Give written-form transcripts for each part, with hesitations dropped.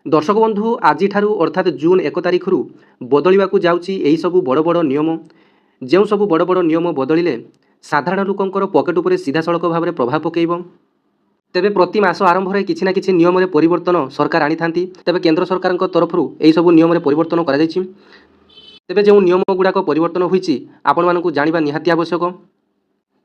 दर्शक बंधु आज अर्थात जून 1 तारिख बदलवाक जाऊँगी सबू बड़ बड़ नियम जो सब बड़ बड़ नियम बदलिले साधारण लोकंर पकेट उपर सीधा सड़क भाव में प्रभाव पकड़ तेबे प्रति मास आरंभ में किसी ना किसी नियम में परिवर्तन सरकार आनी था। तेबे केंद्र सरकार तरफ यही सब नियम में परिवर्तन कर तेबे जो नियम गुड़ाक परिवर्तन होती आपण मानक जाना निहाती आवश्यक।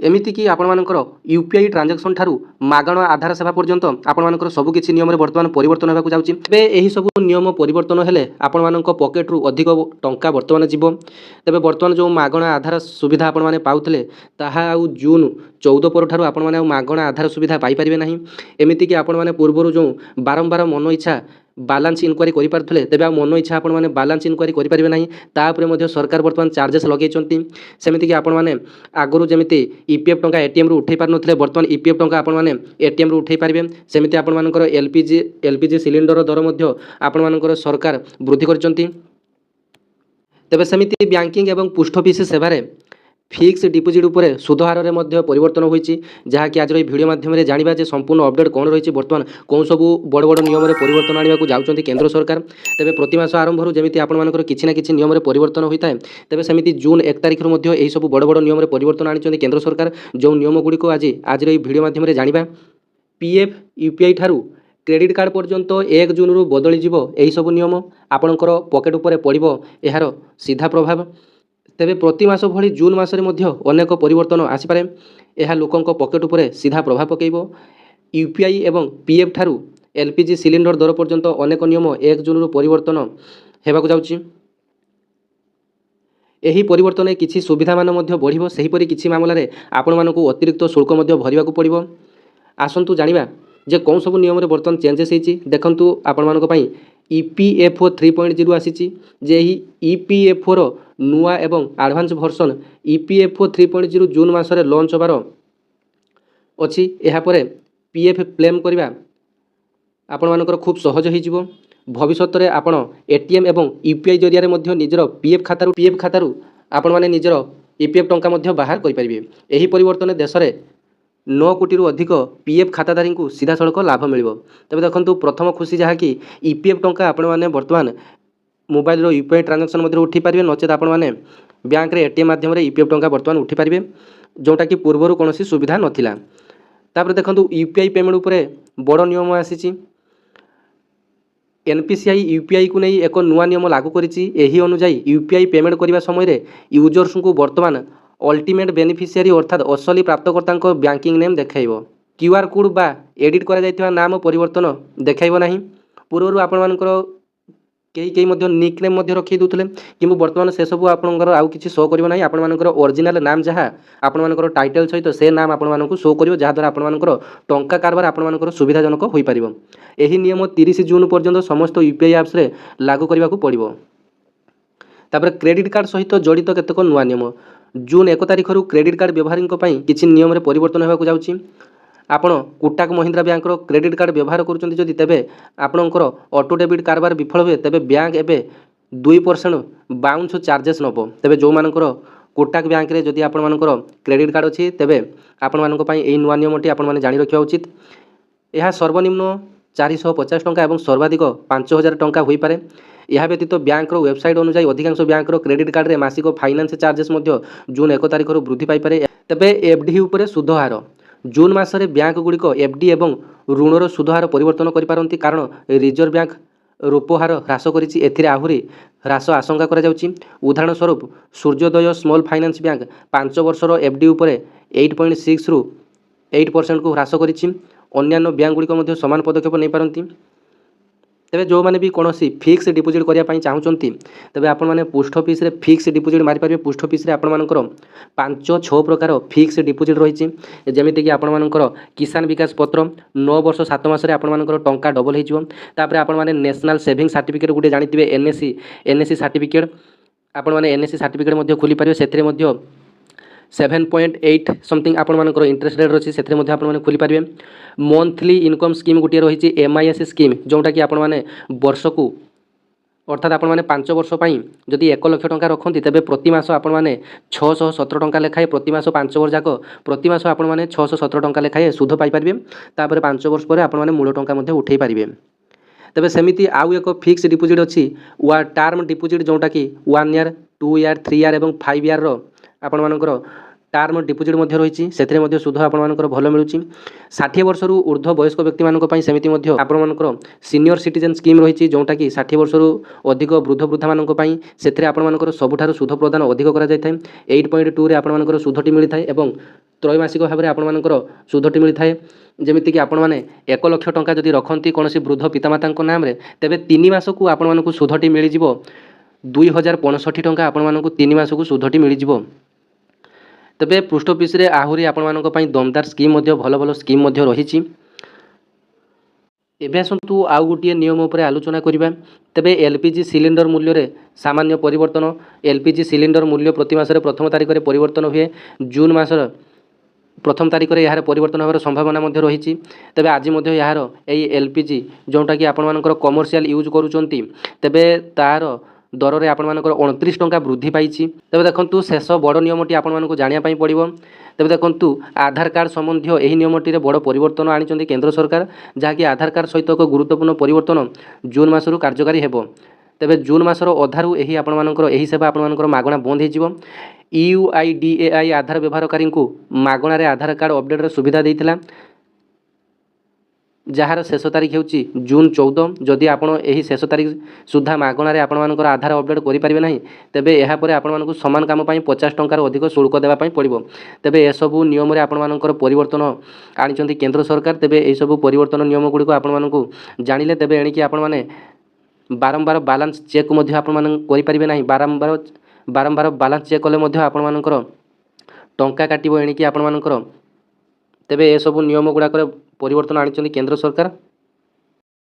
एमितिकी आपणमानकर यूपीआई ट्रांजैक्शन ठारू मागणा आधार सेवा पर्यंत आपणमानकर सबुकिछि नियम बर्तमान परिवर्तन होगा जाउछि। तेबे एही सब नियम परिवर्तन हेले आपणमानक पॉकेट रु अधिक टंका बर्तमान जीवो। तेबे बर्तमान जो मागणा आधार सुविधा आपण माने पाउथले ताहा आउ जून 14 पर ठारू आपण माने आउ मागणा आधार सुविधा पाई परिबे नाही। एमितिकी आपण माने पूर्वरु जो बारंबार मन इच्छा बालांस इनक्वारी करि पारथले तेबे आ मन इच्छा आपण माने बालांस इनक्वारी करि परिबे नाही। तापरे मध्ये सरकार बर्तमान चार्जेस लगेचंती। सेमिति कि आपण माने आगरु जेमिति ईपीएफ टंका एटीएम रु उठै पार नथले बर्तमान ईपीएफ टंका आपण माने एटीएम रु उठै पारिबे। सेमिति आपण मानकर एलपीजी सिलिंडर दर मध्ये आपण मानकर सरकार वृद्धि करचंती। तेबे सेमिति बैंकिंग एवं पोस्ट ऑफिस सेवारे फिक्स डिपोजिट उपरे सुध हार में परिवर्तन होती जहाँकि आज भिडियो माध्यम जाना जे संपूर्ण अपडेट कौन रही बर्तमान कौन सब बड़ बड़ नियम में परिवर्तन आने को जाऊँच केंद्र सरकार। तेबे प्रति मास आरंभ जमी आपर किसी ना किसी नियम में परिवर्तन होता है। तेबे सेमिति जून 1 तारिख यही सब बड़ बड़ नियम में परिवर्तन आनी केंद्र सरकार। जो नियम गुड़िक आज भिडियो माध्यम जाना पीएफ यूपीआई ठारू क्रेडिट कार्ड पर्यंत 1 जून रु बदली यही सब नियम आपणकर पकेट उपर पड़ो यार सीधा प्रभाव। तेबे प्रति मास भली जून मासरे मध्य अनेक परिवर्तन आसीपारे। यह लोकंक पकेट उपरे सीधा प्रभाव पकईबो। यूपीआई एवं पीएफ ठारू एलपीजी सिलिंडर दर पर्यंत अनेक नियम 1 जून रु परिवर्तन हेबाकु जाउछि। एही परिवर्तन किछि सुविधा मान मध्य बढ़िबो। सेहीपरि किछि मामलारे आपण मानकु अतिरिक्त शुल्क मध्य भरिबाकु पड़िबो। आसंतु जानिबा जे कौन सब नियम रे बर्तन चेंजेस होईछि। देखंतु आपण मानक पई ईपीएफओ 3.0 आसीछि जे ही ईपीएफओ रो नुआ एवं एडवांस वर्जन ईपीएफओ 3.0 जून मासरे लॉन्च होबार अछि। एहा परे पीएफ क्लेम करबा आपण मानकर खूब सहज होई जिवो। भविष्य रे आपण एटीएम एवं यूपीआई जरिया रे मध्य निजर पीएफ खातारू आपण माने निजर ईपीएफ टंका मध्य बाहर करि परिबे। एही परिवर्तन देश रे 9 कोटी रु अधिक पीएफ खाताधारी को सीधा सड़क लाभ मिलिबो। तबे देखंतु प्रथम खुशी जहा कि ईपीएफ टंका आपण माने वर्तमान मोबाइल रो यूपीआई ट्रांजैक्शन मध्य उठी पारिबे नचेत आपण माने बैंक रे एटीएम माध्यम रे ईपीएफ टंका वर्तमान उठी पारिबे जोटा कि पूर्वरु कोनोसी सुविधा नथिला। तापर देखंतु यूपीआई पेमेंट उपरे बड़ नियम आसीची। एनपीसीआई यूपीआई को नहीं एक नुआ नियम लागू करिछि। एही अनुसार यूपीआई पेमेंट करबा समय रे यूजर्स को वर्तमान अल्टीमेट बेनिफिशियरी अर्थात असली प्राप्तकर्ता बैंकिंग नेम देखाइबो। क्यूआर कोड बा एडिट करा जायतिबा नाम परिवर्तन देखाइबो नाही। पूर्वरु आपण मानकर कई मध्य निक नेम मध्य रखी दूसरे कि बर्तमान से सब आपंकर आउ कि शो कर ना। आपर ओरिजिनल नाम जहाँ आपर टाइटल सहित से नाम आपण शो कर जहाँद्वारा आपर टंका कारबार आपर सुविधाजनक हो पार। यही नियम 30 जून पर्यंत समस्त यूपीआई एप्स रे लागू करने को पड़ो। तापर क्रेडिट कार्ड सहित जड़ित केतक नुआ नियम जून 1 तारिख क्रेडिट कार्ड व्यवहारी किसी नियम में परिवर्तन होगा जाउछि। आपण Kotak Mahindra bank credit card व्यवहार करुँच जदि तेबे आपणकर ऑटो डेबिट कारबार विफल हुए तेबे बैंक एबे 2% बाउंस चार्जेस नब। तेबे जो मानकर कोटक बैंक रे जदि आपण मानकर क्रेडिट कार्ड अछि तेबे आपण मानक पई एई नुआ नियमटी आपण माने जानि रखिबा उचित। यह सर्वनिम्न 450 टंका और सर्वाधिक 5000 टंका हो पारे। यह व्यतीत बैंक वेबसाइट अनुसार अधिकांश बैंक क्रेडिट कार्ड रे मासिक फाइनेंस चार्जेस मध्य जून 1 तारिख वृद्धि पाई पारे। तेबे एफडी उपरे सुध हार जून मासरे बैंक गुड़िक एफडी एवं ऋणर सुध हार परिवर्तन करिपारंती कारण रिजर्व बैंक रेपो हार ह्रास करिछि। एथिरे आहुरी ह्रास आशंका करा जाउछि। उदाहरण स्वरूप सूर्योदय स्मॉल फाइनेंस बैंक 5 वर्षर एफडी उपरे 8.6 रु 8% को ह्रास करिछि। अन्यान्य बैंक गुड़िक मध्य समान पदक्षेप नहीं पारंती। तेबे जो माने भी कोनोसी फिक्स डिपोजिट करिया पई चाहुचंती तेबे आपण माने पोस्ट ऑफिस रे फिक्स डिपोजिट मारि पारिबे। पोस्ट ऑफिस रे आपण मानकर 5-6 प्रकार फिक्स डिपोजिट रहिछि। जेमिति कि आपण मानकर किसान विकास पत्र 9 वर्ष 7 मास रे आपण मानकर टंका डबल हेजिवो। तापर आपण माने नेशनल सेविंग सर्टिफिकेट गुटे जानिथिबे एनएससी सर्टिफिकेट आपण माने एनएससी सर्टिफिकेट मध्य खोली पारिबे। सेथिरे मध्य 7.8 समथिंग आपण मानकर इंटरेस्ट रेट रछि सेथिरे मध्य आपण माने खोली पारिबे। मंथली इनकम स्कीम गुटे रहिछि एमआईएस स्कीम जोटा कि आपण माने वर्ष को अर्थात आपण माने 5 वर्ष पई जदि 1 लाख टंका रखंती तेबे प्रति मास आपण माने 617 टंका लेखाए प्रति मास 5 वर्ष जाक प्रति मास आपण माने 617 टंका लेखाए सुध पाई पारिबे। तापर 5 वर्ष पर आपण माने मूल टंका मध्ये उठेई पारिबे। ତେବେ ସେମିତି ଆଉ ଏକ ଫିକ୍ସ ଡିପୋଜିଟ୍ ଅଛି ଟର୍ମ ଡିପୋଜିଟ୍, ଯେଉଁଟାକି 1 ଇୟର୍ 2 ଇୟର୍ 3 ଇୟର୍ ଏବଂ 5 ଇୟର୍ର ଆପଣମାନଙ୍କର ଟର୍ମ ଡିପୋଜିଟ୍ ମଧ୍ୟ ରହିଛି। ସେଥିରେ ମଧ୍ୟ ସୁଧ ଆପଣମାନଙ୍କର ଭଲ ମିଳୁଛି। 60 ବର୍ଷରୁ ଉର୍ଦ୍ଧ୍ୱ ବୟସ୍କ ବ୍ୟକ୍ତିମାନଙ୍କ ପାଇଁ ସେମିତି ମଧ୍ୟ ଆପଣମାନଙ୍କର ସିନିୟର ସିଟିଜେନ୍ ସ୍କିମ୍ ରହିଛି, ଯେଉଁଟାକି 60 ବର୍ଷରୁ ଅଧିକ ବୃଦ୍ଧ ବୃଦ୍ଧାମାନଙ୍କ ପାଇଁ। ସେଥିରେ ଆପଣମାନଙ୍କର ସବୁଠାରୁ ସୁଧ ପ୍ରଦାନ ଅଧିକ କରାଯାଇଥାଏ। 8.2ରେ ଆପଣମାନଙ୍କର ସୁଧଟି ମିଳିଥାଏ ଏବଂ ତ୍ରୈମାସିକ ଭାବରେ ଆପଣମାନଙ୍କର ସୁଧଟି ମିଳିଥାଏ। ଯେମିତିକି ଆପଣମାନେ 1 ଲକ୍ଷ ଟଙ୍କା ଯଦି ରଖନ୍ତି କୌଣସି ବୃଦ୍ଧ ପିତାମାତାଙ୍କ ନାମରେ, ତେବେ 3 ମାସକୁ ଆପଣମାନଙ୍କୁ ସୁଧଟି ମିଳିଯିବ 2065 ଟଙ୍କା ଆପଣମାନଙ୍କୁ 3 ମାସକୁ ସୁଧଟି ମିଳିଯିବ। ତେବେ ପୃଷ୍ଠ ଅଫିସରେ ଆହୁରି ଆପଣମାନଙ୍କ ପାଇଁ ଦମଦାର ସ୍କିମ୍ ମଧ୍ୟ ଭଲ ଭଲ ସ୍କିମ୍ ମଧ୍ୟ ରହିଛି। ଏବେ ଆସନ୍ତୁ ଆଉ ଗୋଟିଏ ନିୟମ ଉପରେ ଆଲୋଚନା କରିବା। ତେବେ ଏଲ୍ପିଜି ସିଲିଣ୍ଡର ମୂଲ୍ୟରେ ସାମାନ୍ୟ ପରିବର୍ତ୍ତନ। ଏଲ୍ପିଜି ସିଲିଣ୍ଡର ମୂଲ୍ୟ ପ୍ରତି ମାସରେ ପ୍ରଥମ ତାରିଖରେ ପରିବର୍ତ୍ତନ ହୁଏ। ଜୁନ୍ ମାସର ପ୍ରଥମ ତାରିଖରେ ଏହାର ପରିବର୍ତ୍ତନ ହେବାର ସମ୍ଭାବନା ମଧ୍ୟ ରହିଛି। ତେବେ ଆଜି ମଧ୍ୟ ଏହାର ଏହି ଏଲ୍ପିଜି ଯେଉଁଟାକି ଆପଣମାନଙ୍କର କମର୍ସିଆଲ ୟୁଜ୍ କରୁଛନ୍ତି, ତେବେ ତାହାର ଦରରେ ଆପଣମାନଙ୍କର 29 ଟଙ୍କା ବୃଦ୍ଧି ପାଇଛି। ତେବେ ଦେଖନ୍ତୁ ଶେଷ ବଡ଼ ନିୟମଟି ଆପଣମାନଙ୍କୁ ଜାଣିବା ପାଇଁ ପଡ଼ିବ। ତେବେ ଦେଖନ୍ତୁ ଆଧାର କାର୍ଡ଼ ସମ୍ବନ୍ଧୀୟ ଏହି ନିୟମଟିରେ ବଡ଼ ପରିବର୍ତ୍ତନ ଆଣିଛନ୍ତି କେନ୍ଦ୍ର ସରକାର, ଯାହାକି ଆଧାର କାର୍ଡ଼ ସହିତ ଏକ ଗୁରୁତ୍ୱପୂର୍ଣ୍ଣ ପରିବର୍ତ୍ତନ ଜୁନ୍ ମାସରୁ କାର୍ଯ୍ୟକାରୀ ହେବ। ତେବେ ଜୁନ୍ ମାସର ଅଧାରୁ ଏହି ସେବା ଆପଣମାନଙ୍କର ମାଗଣା ବନ୍ଦ ହୋଇଯିବ। UIDAI ଆଧାର ବ୍ୟବହାରକାରୀଙ୍କୁ ମାଗଣାରେ ଆଧାର କାର୍ଡ଼ ଅପଡ଼େଟ୍ର ସୁବିଧା ଦେଇଥିଲା, ଯାହାର ଶେଷ ତାରିଖ ହେଉଛି ଜୁନ୍ 14। ଯଦି ଆପଣ ଏହି ଶେଷ ତାରିଖ ସୁଦ୍ଧା ମାଗଣାରେ ଆପଣମାନଙ୍କର ଆଧାର ଅପଡ଼େଟ୍ କରିପାରିବେ ନାହିଁ, ତେବେ ଏହାପରେ ଆପଣମାନଙ୍କୁ ସମାନ କାମ ପାଇଁ 50 ଟଙ୍କାରୁ ଅଧିକ ଶୁଳ୍କ ଦେବା ପାଇଁ ପଡ଼ିବ। ତେବେ ଏସବୁ ନିୟମରେ ଆପଣମାନଙ୍କର ପରିବର୍ତ୍ତନ ଆଣିଛନ୍ତି କେନ୍ଦ୍ର ସରକାର। ତେବେ ଏହିସବୁ ପରିବର୍ତ୍ତନ ନିୟମ ଗୁଡ଼ିକ ଆପଣମାନଙ୍କୁ ଜାଣିଲେ, ତେବେ ଏଣିକି ଆପଣମାନେ ବାରମ୍ବାର ବାଲାନ୍ସ ଚେକ୍ ମଧ୍ୟ ଆପଣମାନେ କରିପାରିବେ ନାହିଁ। ବାରମ୍ବାର ବାଲାନ୍ସ ଚେକ୍ କଲେ ମଧ୍ୟ ଆପଣମାନଙ୍କର ଟଙ୍କା କାଟିବ ଏଣିକି ଆପଣମାନଙ୍କର। ତେବେ ଏସବୁ ନିୟମ ଗୁଡ଼ାକରେ ପରିବର୍ତ୍ତନ ଆଣିଛନ୍ତି କେନ୍ଦ୍ର ସରକାର।